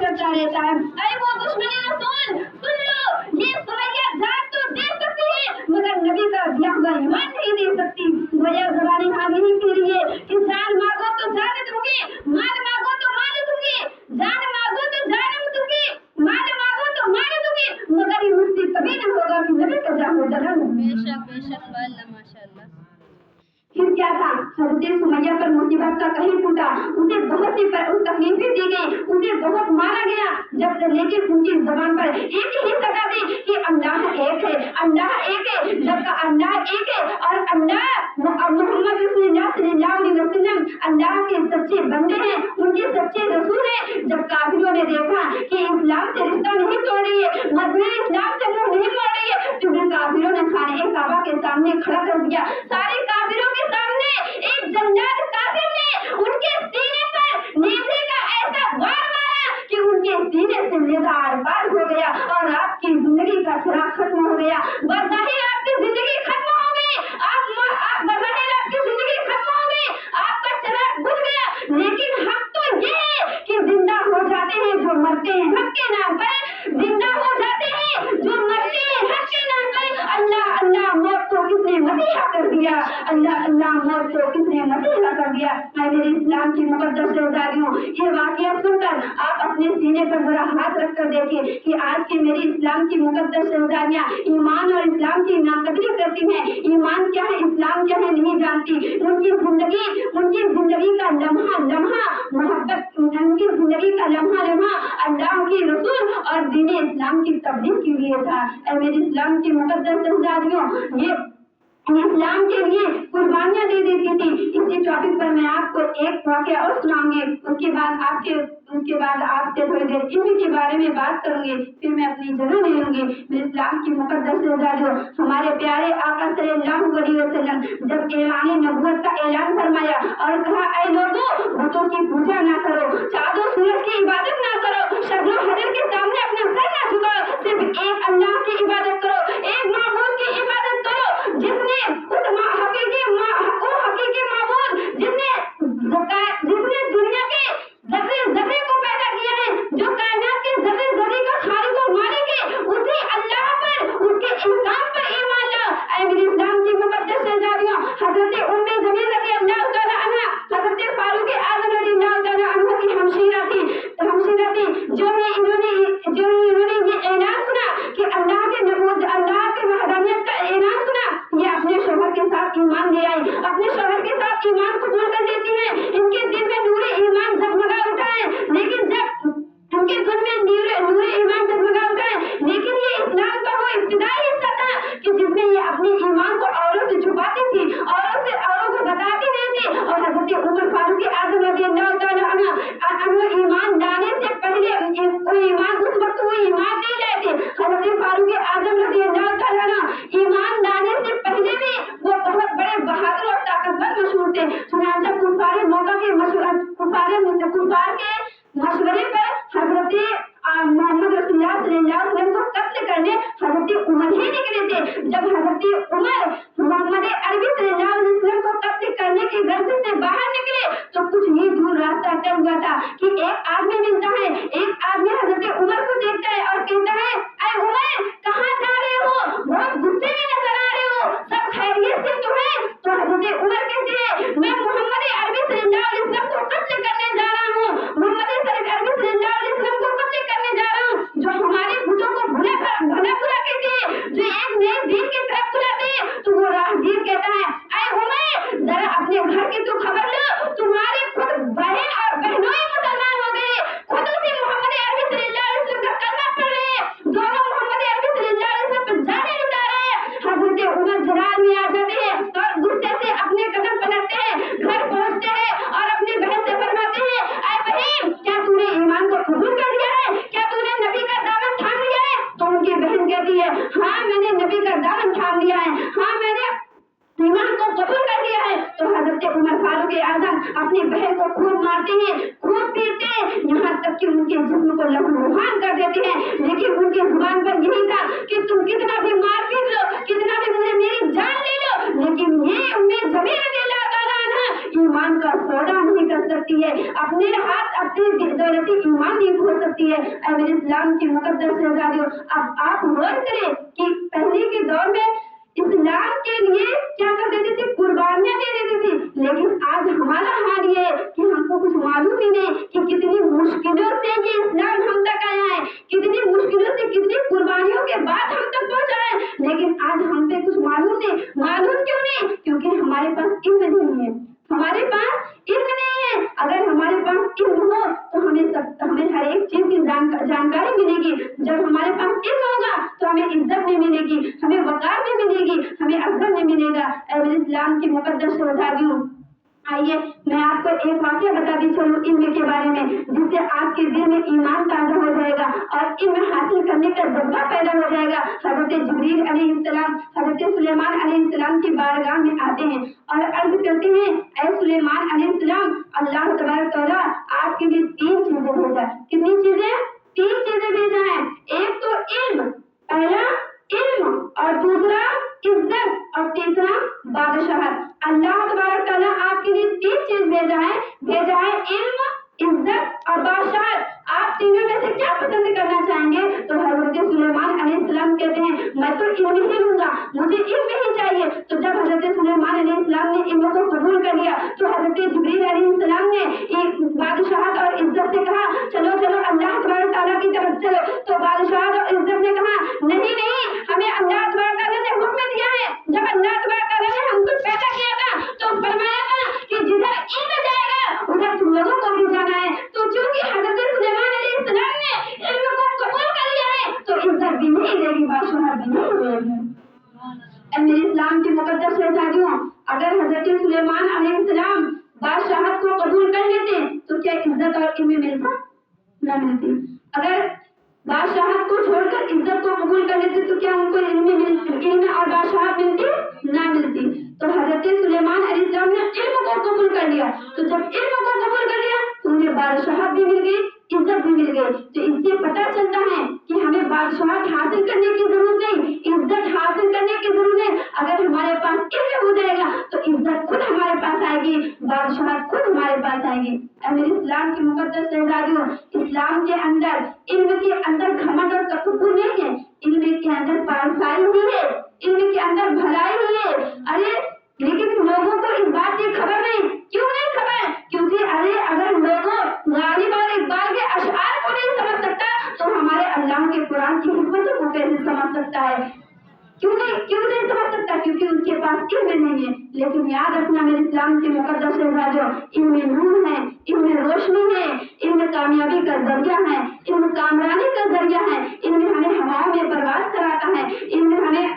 करता रहता है। अरे वो दुश्मन रसूल सुन लो, ये सुमैया जान तो दे सकती है मगर नबी का दिया हुआ ईमान नहीं दे सकती। गोया ज़बानी हाल नहीं कह रही है कि जान मांगो तो जान दूंगी, माल मांगो तो माल दूंगी, जान मांगो तो जान दूंगी, माल मांगो तो माल दूंगी, मगर ये मुझसे कभी नहीं होगा कि नबी का जान जला। बेशक बेशक माशाअल्लाह। फिर क्या था, हज़रत सुमैया पर मुसीबत का कहर टूटा, उसे बहुत सी तकलीफें दी गई, उसे बहुत मारा गया। जब लेकिन उनकी ज़बान पर एक ही सदा थी कि अल्लाह एक है, अल्लाह एक है। जब अल्लाह एक है और अल्लाह मोहम्मद सल्लल्लाहु अलैहि वसल्लम अल्लाह के सच्चे बंदे हैं, उनके सच्चे रसूल हैं। जब काफिरों ने देखा कि इस्लाम से रिश्ता नहीं तोड़ रही है, मजहब इस्लाम से मुंह नहीं मोड़ रही है, तो फिर काफिरों ने खाने काबा के सामने खड़ा कर दिया। सारे काफिरों के सामने एक जल्लाद काफिर ने उनके सीने पर नेज़े का ऐसा वार मारा कि उनके सीने से नेज़ा आर-पार हो गया और आपकी जिंदगी का चिराग खत्म हो गया। बज़ाहिर आपकी जिंदगी खत्म हो गई, बज़ाहिर आपकी जिंदगी खत्म हो गई, आपका चिराग बुझ गया। लेकिन हक तो ये है कि जिंदा हो जाते हैं जो मरते हैं हक के नाम पर, जिंदा हो जाते हैं जो मरते हैं हक के नाम पर। अल्लाह अल्लाह मौत को किसने मसीहा कर दिया, अल्लाह अल्लाह मौत को किसने मसीहा कर दिया। मेरे इस्लाम की मुकद्दस शहजादियों, ये वाकया सुनकर आप अपने सीने पर जरा हाथ रख कर देखिए कि आज की मेरी इस्लाम की मुकद्दस शहजादियाँ ईमान और इस्लाम की नाकदरी करती हैं। ईमान क्या है, इस्लाम क्या है नहीं जानती। उनकी जिंदगी का लम्हा लम्हा मोहब्बत, उनकी जिंदगी का लम्हा लम्हा अल्लाह की रसूल और दीन इस्लाम की तबलीग के लिए था। मेरी इस्लाम की मुकद्दस शहजादियों, ये इस्लाम के लिए कुर्बानियां दे देती थी। इसी टॉपिक पर मैं आपको एक वाकया और सुनाऊंगी, उसके बाद आपसे थोड़ी देर इल्म के बारे में बात करूंगी, फिर मैं अपनी जगह ले लूंगी। मेरे इस्लाम की मुकद्दस शहजादियों, हमारे प्यारे आका सल्लल्लाहु अलैहि वसल्लम जब ऐलान नबुव्वत का ऐलान फरमाया और कहा, ऐ लोगों, बुतों की पूजा ना करो, चाँदो सूरज की इबादत ना करो, शजर हजर के सामने अपना सर ना झुकाओ, सिर्फ एक अल्लाह की इबादत करो, एक माबूद की इबादत करो जिसने हकीकी माबूद जिसने दुनिया के ज़र्रे ज़र्रे को पैदा किया है, जो कायनात के ज़र्रे ज़र्रे का खालिक और मालिक है, उसी अल्लाह पर, उसके इहसान पर ईमान लाओ। ऐ मेरे इस्लाम की मुकद्दस शहजादियों, हज़रत उम्मे ज़मीन रज़ियल्लाहु तआला अन्हा, हज़रत फारूक आज़म रज़ियल्लाहु तआला अन्हु की हमशीरा थी, जो इन्होंने ये ऐलान सुना कि अल्लाह के वहदानियत का ऐलान सुना, ये अपने शौहर के साथ ईमान ले आई, अपने शौहर के साथ ईमान कबूल कर लेती हैं। इनके दिल में नूर ईमान जगमगा उठा है, लेकिन जब उनके दिल में नूर ईमान जगमगा उठा है, लेकिन ये इस्लाम का वो इब्तिदाई हिस्सा था कि जिसमें ये अपने ईमान को औरों से छुपाती थी, औरों को बताती नहीं थी। और हज़रत उमर फारूक आज़म रज़ियल्लाहु तआला अन्हु ईमान लाने से पहले उस वक्त वो ईमान नहीं लाए थे। हज़रत फारूक आज़म रज़ियल्लाहु तआला अन्हु ईमान लाने से पहले भी वो बहुत बड़े बहादुर और ताकतवर मशहूर थे। चुनांचे कुफार के मशवरे पर हज़रत मोहम्मद रसूलुल्लाह सल्लल्लाहु अलैहि वसल्लम को कत्ल करने हज़रत उमर ही निकले थे। जब हज़रत उमर मोहम्मद अरबी सल्लल्लाहु अलैहि वसल्लम को कत्ल करने के गर्ज से बाहर निकले तो कुछ ही दूर रास्ता तय हुआ था कि एक आदमी मिलता है, एक आदमी हज़रत उमर को देखता है और कहता है, ऐ उमर, कहाँ जा रहे हो, बहुत गुस्से में नजर आ रहे हो, सब खैरियत से तो है? तो हज़रत उमर कहते हैं, मैं मोहम्मद अरबी सल्लल्लाहु अलैहि वसल्लम को कत्ल करने जा रहा हूँ, मोहम्मद अरबी सल्लल्लाहु अलैहि वसल्लम को कत्ल करने जा रहा हूँ, जो हमारे बुतों को भला बुरा कहते हैं, जो एक नए दीन की तरफ बुलाते हैं। तो वो राहगीर कहता है, ऐ उमर, जरा अपने घर की तो खबर लो, तुम्हारी खुद बहन और बहनोई मुसलमान हो गए, खुद उसी मोहम्मद अरबी सल्लल्लाहु अलैहि वसल्लम का कलमा पढ़ रहे हैं, दोनों मोहम्मद अरबी सल्लल्लाहु अलैहि वसल्लम पर जाने लुटा रहे हैं। हज़रत उमर जलाल में आ जाते हैं और गुस्से से अपने कदम पलटते हैं, घर पहुंचते हैं और अपनी बहन से फरमाते हैं, ऐ बहन, क्या तूने ईमान को कबूल कर लिया है? क्या तूने नबी का दामन थाम लिया है? तो उनकी बहन कहती है, हाँ, मैंने नबी का दामन थाम लिया है, हाँ, मैंने ईमान को कबूल कर लिया है। तो हज़रत उमर फारूक आज़म अपनी बहन को खूब मारते हैं, खूब पीटते हैं, यहाँ तक कि उनके जिस्म को लहूलुहान कर देते हैं। लेकिन उनकी जुबान पर यही था कि तुम कितना भी मार पीट लो, कितना भी मुझे मेरी जान ले लो, लेकिन ये उम्मे ज़मीन रज़ियल्लाहु तआला अन्हा ईमान का सौदा नहीं कर सकती है, अपने हाथ अपनी दौलती ईमान नहीं खो सकती है। ऐ मेरे इस्लाम की मुकद्दस शहजादियों, अब आप गौर करें कि पहले के दौर में इस्लाम के लिए क्या कर देते थे, कुर्बानियां दे देते थे, लेकिन आज हमारा हाल ये है कि हमको कुछ मालूम ही नहीं कि कितनी मुश्किलों से ये इस्लाम हम तक आया है, कितनी मुश्किलों से कितनी कुर्बानियों के बाद हम तक पहुंचा है, लेकिन आज हम पे कुछ मालूम नहीं। मालूम क्यों नहीं? क्योंकि हमारे पास इल्म नहीं है, हमारे पास इल्म नहीं है। अगर हमारे पास इल्म हो तो हमें हर एक चीज की जानकारी मिलेगी। जब हमारे पास इल्म होगा तो हमें इज्जत भी मिलेगी, हमें वक़ार भी मिलेगी, हमें अज़्ज़त भी मिलेगा। ऐ मेरे इस्लाम की मुकद्दस शहज़ादियों, आइए मैं आपको एक वाक़या बताती चलूं इल्म के बारे में, जिससे आपके दिल में ईमान ताज़ा हो जाएगा और इल्म हासिल करने का जज्बा पैदा हो जाएगा। हज़रत जिब्रील अलैहिस्सलाम हज़रत सुलेमान अलैहिस्सलाम की बारगाह में आते हैं और अर्ज़ करते हैं, ऐ सुलेमान अलैहिस्सलाम, अल्लाह तबारक तआला आपके लिए 3 चीजें भेजा। कितनी चीजें? 3 चीजें भेजा है। एक तो इल्म, पहला इल्म, और दूसरा इज्जत, और तीसरा बादशाहत। अल्लाह तबारक तआला आपके लिए 3 चीज भेजा है इल्म, इज्जत और बादशाहत। आप तीनों में से क्या पसंद करना चाहेंगे? तो हजरत सुलेमान अलैहिस्सलाम कहते हैं, मैं तो इल्म ही लूंगा, मुझे इल्म ही चाहिए। तो जब हजरत सुलेमान अलैहिस्सलाम ने इल्म को कबूल कर लिया तो हजरत जिब्रील अलैहिस्सलाम ने बादशाहत और इज्जत से कहा, चलो चलो अल्लाह तबारक तआला की तरफ चलो। तो बादशाहत और इज्जत ने कहा, नहीं नहीं, हमें अल्लाह तबारक तआला ने हुक्म दिया है। जब अल्लाह तबारक तआला ने हमको पैदा किया था तो फरमाया था कि जिधर इल्म जाएगा उधर तुम लोगों को भी जाना है। तो चूंकि हजरत सुलेमान अलैहिस्सलाम ने इल्म को कबूल कर लिया है तो इज्जत भी नहीं लेगी, बादशाहत भी नहीं लेगी। मेरे इस्लाम की मुकद्दस शहज़ादियों, अगर हजरत सुलेमान अलैहिस्सलाम बादशाहत को कबूल कर लेते तो क्या इज्जत और इल्म मिलता? न मिलती। अगर बादशाहत को छोड़कर इज्जत को कबूल कर लेते तो क्या उनको इल्म और बादशाहत मिलती? ना मिलती। तो हजरत सुलेमान अलैहिस्सलाम ने इल्म को कबूल कर लिया। तो जब इल्म को कबूल कर लिया तो उन्हें बादशाहत भी मिल गई, इज्जत भी मिल गई। तो इससे पता चलता है कि हमें बादशाहत हासिल करने की जरूरत नहीं, इज्जत हासिल करने की जरूरत नहीं। अगर हमारे पास इल्म हो जाएगा तो इज्जत खुद हमारे पास आएगी, बादशाहत खुद हमारे पास आएगी। मेरे इस्लाम की मुकद्दस शहज़ादियों, इस्लाम के अंदर इल्म के अंदर घमंड और तकब्बुर नहीं है, इल्म के अंदर पारसाई ही है, इल्म के अंदर भलाई ही है। अरे लेकिन लोगों को इस बात की खबर नहीं। क्यों नहीं खबर? क्योंकि अरे अगर लोगों गालिब और इकबाल के अशआर को नहीं समझ सकता तो हमारे अल्लाह के कुरान की हिकमतों को कैसे समझ सकता है? क्यों नहीं समझ सकता? क्योंकि उसके पास इल्म नहीं है। लेकिन याद रखना मेरे इस्लाम के मुकद्दस शहज़ादियों, इल्म नूर है, इल्म रोशनी है, इल्म कामयाबी का जरिया है, इल्म कामरानी का जरिया है। इल्म हमें हवाओं में परवाज कराता है, इल्म हमें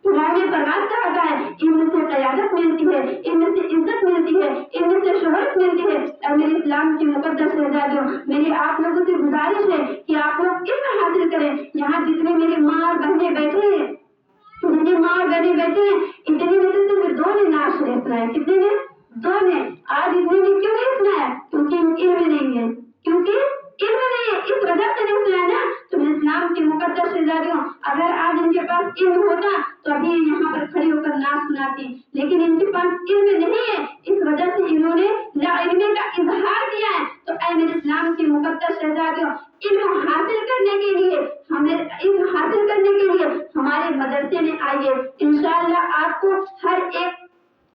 हवाओं में परवाज कराता है। इल्म से क़यादत मिलती है, इल्म से इज्जत मिलती है, इल्म से शोहरत मिलती है। और मेरे इस्लाम की मुकद्दस शहज़ादियों, मेरी आप लोगों से गुजारिश है कि आप लोग इल्म हासिल करें। यहाँ जितने मेरी माँ और बहनें बैठे हैं, जितनी माँ और बहनें बैठे हैं, इतने में से तुम्हें 2 ने नाम सुनाया। कितने ने? 2 ने। आज इतने ने क्यों नहीं सुनाया? क्योंकि इल्म नहीं है, क्योंकि इल्म नहीं है, इस वजह से नहीं सुनाया ना। तो इस्लाम की मुकद्दस शहज़ादियों, अगर आज इनके पास इल्म होता तो अभी यहाँ पर खड़ी होकर नाम सुनाती, लेकिन इनके पास इल्म नहीं है, इस वजह से इन्होंने लाइल्मी का इजहार किया है। तो ऐ मेरे इस्लाम की मुकद्दस शहज़ादियों, इल्म हासिल करने के लिए